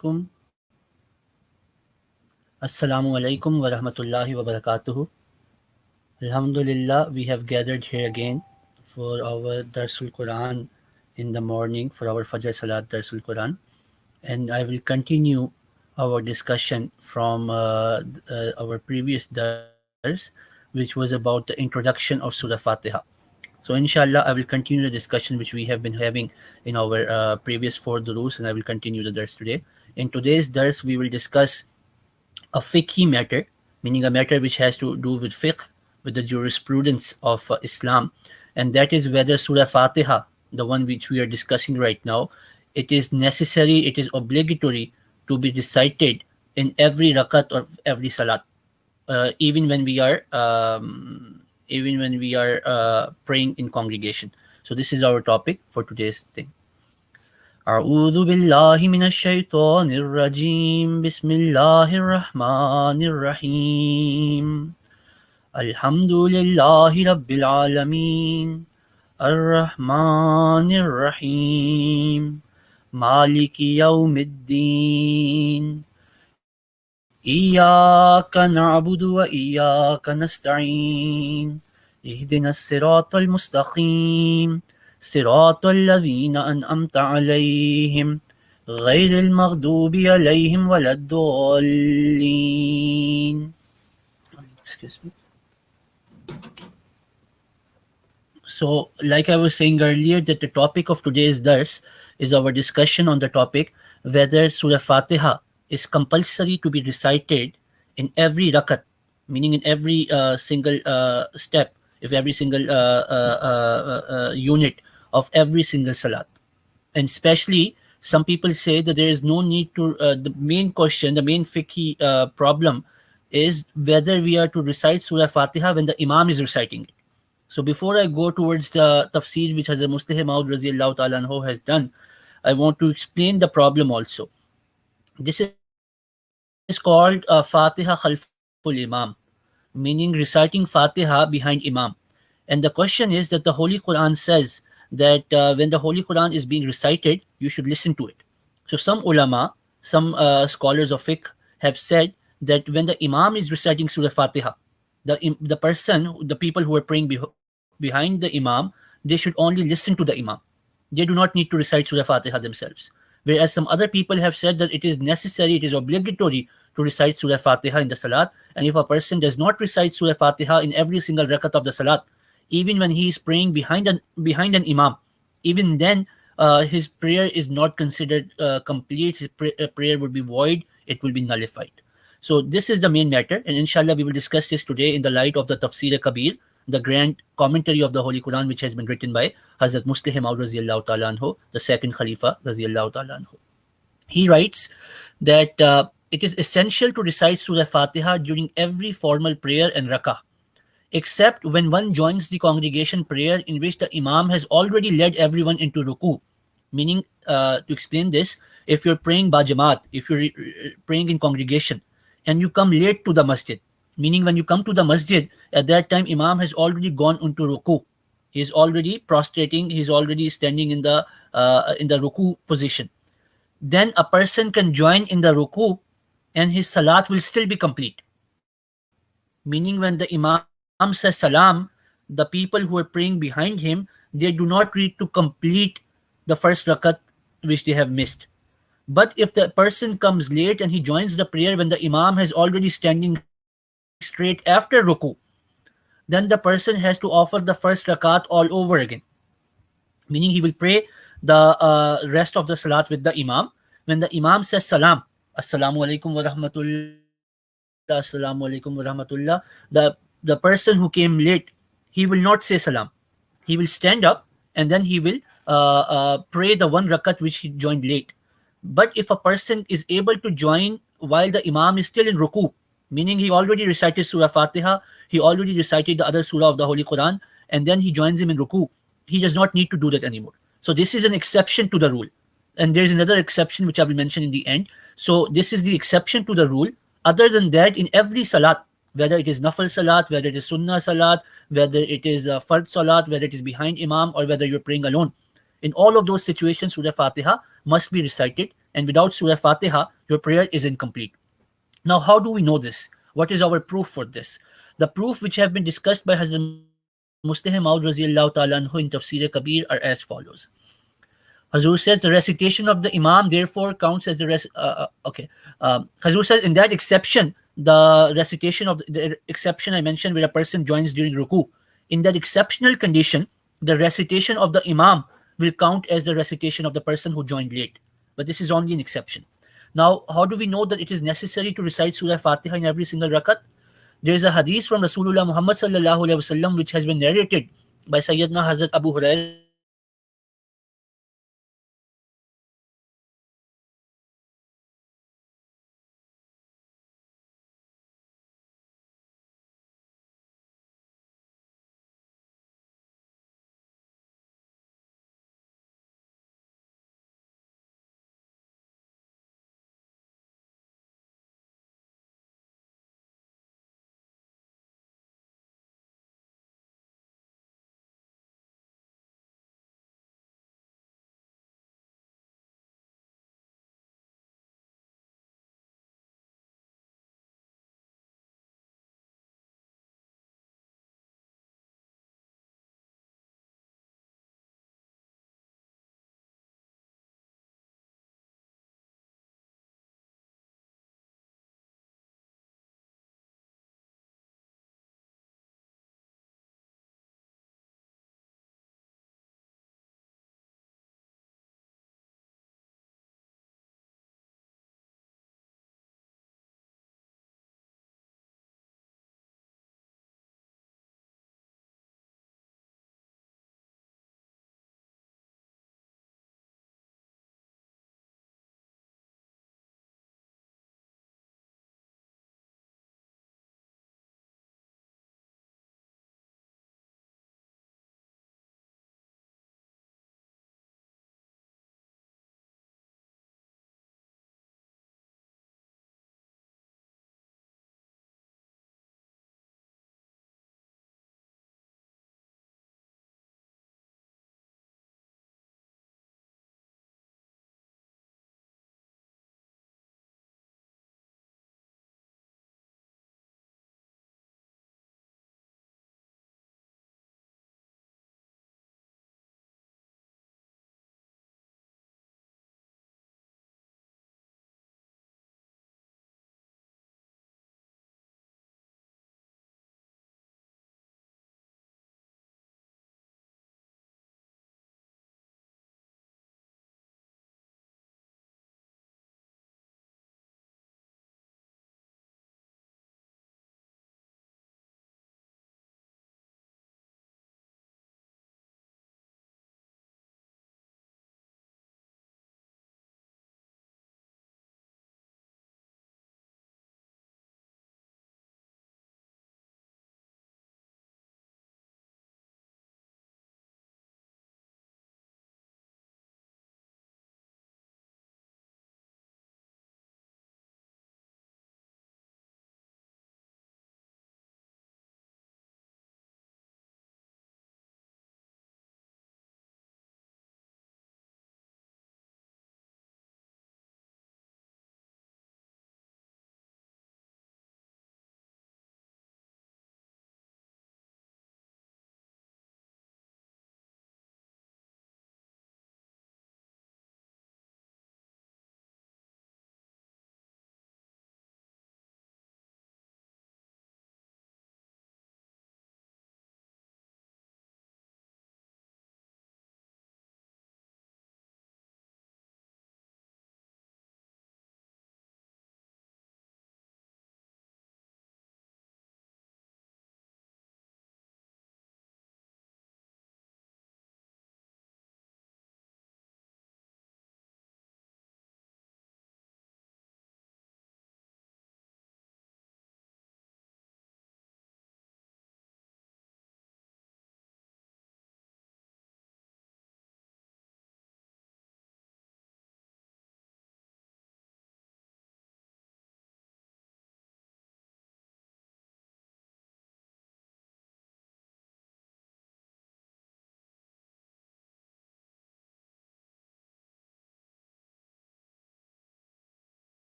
alaikum. Assalamu alaikum wa rahmatullahi wa barakatuhu. Alhamdulillah, we have gathered here again for our Darsul Quran in the morning, for our Fajr Salat Darsul Quran. And I will continue our discussion from our previous Dars, which was about the introduction of Surah Fatiha. So, inshallah, I will continue the discussion which we have been having in our previous four durus, and I will continue the Dars today. In today's Dars, we will discuss a fiqhi matter, meaning a matter which has to do with fiqh, with the jurisprudence of Islam, and that is whether Surah Fatiha, the one which we are discussing right now, it is necessary, it is obligatory to be recited in every rakat of every salat, even when we are praying in congregation. So this is our topic for today's thing. أعوذ بالله من الشيطان الرجيم بسم الله الرحمن الرحيم الحمد لله رب العالمين الرحمن الرحيم مالك يوم الدين إياك نعبد وإياك نستعين اهدنا الصراط المستقيم صراط الذين أنعمت عليهم غير المغضوب عليهم ولا الضالين. Excuse me. So, like I was saying earlier, that the topic of today's dars is our discussion on the topic whether Surah Fatiha is compulsory to be recited in every rakat, meaning in every single step, if every single unit of every single salat. And especially, some people say that there is no need to, the main question, the main fiqhi problem is whether we are to recite Surah Fatiha when the Imam is reciting it. So before I go towards the tafsir which Hazrat Mustahim Maud Raziyallahu Ta'ala anhu has done, I want to explain the problem also. This is called Fatiha Khalful Imam, meaning reciting Fatiha behind Imam. And the question is that the Holy Quran says that when the Holy Quran is being recited, you should listen to it. So some ulama, some scholars of fiqh have said that when the Imam is reciting Surah Fatiha, the person, the people who are praying behind the Imam, they should only listen to the Imam. They do not need to recite Surah Fatiha themselves. Whereas some other people have said that it is necessary, it is obligatory to recite Surah Fatiha in the Salat. And if a person does not recite Surah Fatiha in every single rakat of the Salat, even when he is praying behind an Imam, even then his prayer is not considered complete. His prayer would be void, it will be nullified. So this is the main matter, and inshallah we will discuss this today in the light of the Tafsir Kabir, the grand commentary of the Holy Quran, which has been written by Hazrat Mustahim Maud Raziyallahu Ta'ala anhu, the second Khalifa Raziyallahu Ta'ala anhu. He writes that it is essential to recite Surah Fatiha during every formal prayer and rakah, except when one joins the congregation prayer in which the Imam has already led everyone into ruku. Meaning, to explain this, if you're praying ba jamaat, if you're praying in congregation, and you come late to the masjid, meaning when you come to the masjid, at that time Imam has already gone into ruku. He is already prostrating, he is already standing in the ruku position. Then a person can join in the ruku and his salat will still be complete. Meaning when the Imam says salam, the people who are praying behind him, they do not need to complete the first rakat which they have missed. But if the person comes late and he joins the prayer when the Imam has already standing straight after ruku, then the person has to offer the first rakat all over again. Meaning he will pray the rest of the salat with the Imam. When the Imam says salam, assalamu alaikum wa rahmatullah, assalamu alaikum wa rahmatullah, the person who came late, he will not say salam. He will stand up and then he will pray the one rakat which he joined late. But if a person is able to join while the Imam is still in ruku, meaning he already recited Surah Fatiha, he already recited the other surah of the Holy Quran, and then he joins him in ruku, he does not need to do that anymore. So this is an exception to the rule. And there's another exception which I will mention in the end. So this is the exception to the rule. Other than that, in every salat, whether it is nafal salat, whether it is sunnah salat, whether it is fard salat, whether it is behind Imam, or whether you're praying alone, in all of those situations, Surah Fatiha must be recited and without Surah Fatiha, your prayer is incomplete. Now, how do we know this? What is our proof for this? The proof which have been discussed by Hazrat Mustahim Maud radiallahu ta'ala anhu in Tafsir Kabir are as follows. Hazur says the recitation of the Imam therefore counts as Hazur says in that exception, the recitation of the exception I mentioned where a person joins during ruku. In that exceptional condition, the recitation of the Imam will count as the recitation of the person who joined late. But this is only an exception. Now, how do we know that it is necessary to recite Surah Fatiha in every single rakat? There is a hadith from Rasulullah Muhammad sallallahu alaihi wasallam which has been narrated by Sayyidina Hazrat Abu Hurairah